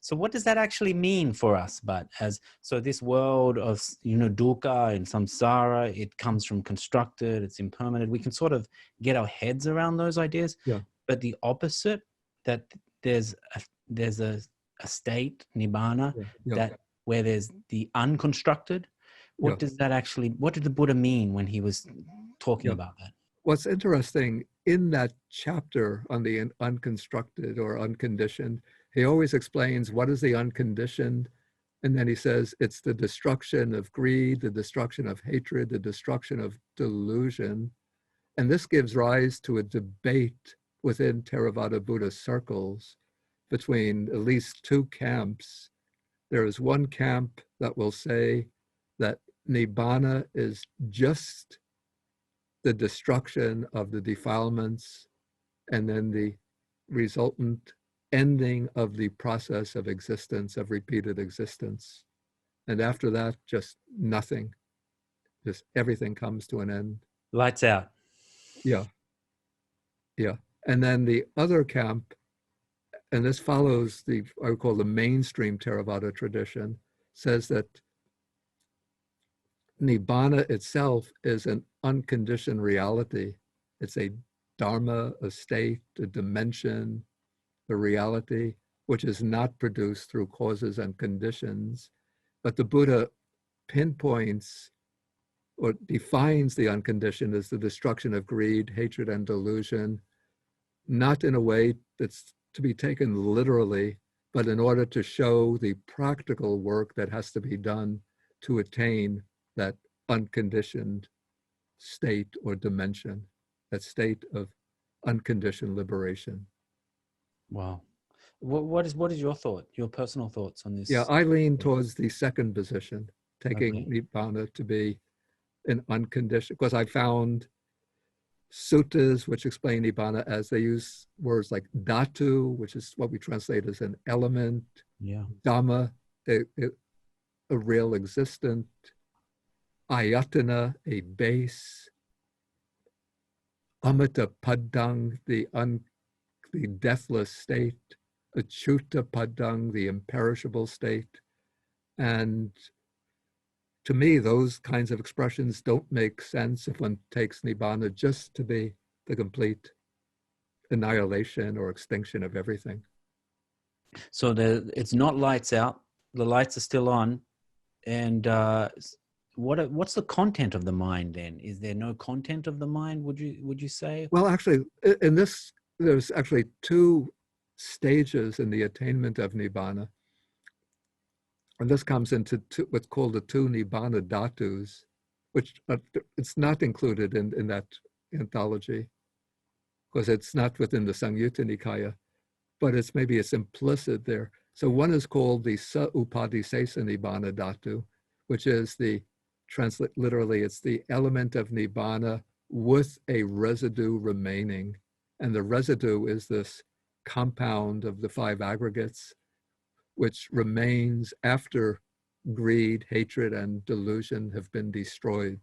So what does that actually mean for us? So this world of, dukkha and samsara, it comes from constructed, it's impermanent. We can sort of get our heads around those ideas. Yeah. But the opposite, that there's a state, Nibbana, where there's the unconstructed. What did the Buddha mean when he was talking about that? What's interesting in that chapter on the unconstructed or unconditioned, he always explains what is the unconditioned, and then he says it's the destruction of greed, the destruction of hatred, the destruction of delusion. And this gives rise to a debate within Theravada Buddhist circles between at least two camps. There is one camp that will say that Nibbana is just the destruction of the defilements and then the resultant ending of the process of existence, of repeated existence. And after that, just nothing. Just everything comes to an end. Lights out. Yeah. And then the other camp, and this follows I would call the mainstream Theravada tradition, says that Nibbana itself is an unconditioned reality. It's a dharma, a state, a dimension, a reality, which is not produced through causes and conditions. But the Buddha pinpoints or defines the unconditioned as the destruction of greed, hatred, and delusion, not in a way that's to be taken literally, but in order to show the practical work that has to be done to attain that unconditioned state or dimension, that state of unconditioned liberation. Wow. What is your thought, your personal thoughts on this? Yeah, I lean towards the second position, taking Nibbana to be an unconditioned, because I found suttas which explain Nibbana as they use words like dhatu, which is what we translate as an element, dhamma, a real existent, ayatana, a base, amita padang, the deathless state, achyuta padang, the imperishable state. And to me, those kinds of expressions don't make sense if one takes Nibbana just to be the complete annihilation or extinction of everything. So it's not lights out, the lights are still on. And what's the content of the mind then? Is there no content of the mind, would you say? Well, actually, in this, there's actually two stages in the attainment of Nibbana. And this comes into what's called the two Nibbana dhatus, which it's not included in that anthology, because it's not within the Samyutta Nikaya, but it's implicit there. So one is called the sa-upadisesa Nibbana dhatu, which is literally, it's the element of Nibbana with a residue remaining. And the residue is this compound of the five aggregates, which remains after greed, hatred, and delusion have been destroyed.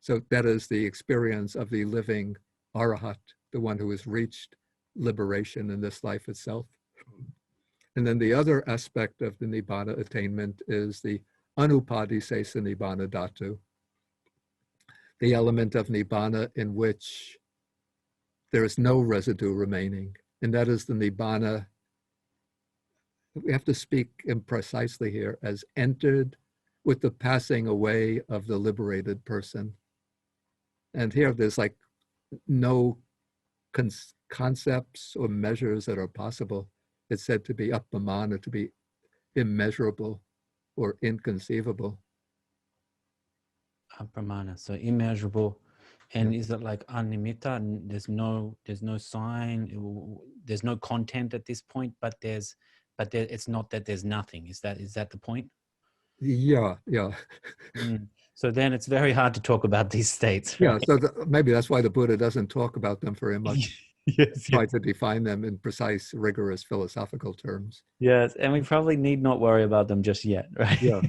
So that is the experience of the living arahat, the one who has reached liberation in this life itself. And then the other aspect of the Nibbana attainment is the anupadisesa Nibbana dhatu, the element of Nibbana in which there is no residue remaining. And that is the Nibbana, we have to speak imprecisely here, as entered with the passing away of the liberated person. And here there's like no concepts or measures that are possible. It's said to be appamana, to be immeasurable or inconceivable. Appamana, so immeasurable. And is it like animita? There's no sign, there's no content at this point, but it's not that there's nothing. Is that the point? Yeah. So then it's very hard to talk about these states. Right? Yeah, so maybe that's why the Buddha doesn't talk about them very much. Try to define them in precise, rigorous philosophical terms. Yes, and we probably need not worry about them just yet, right? Yeah.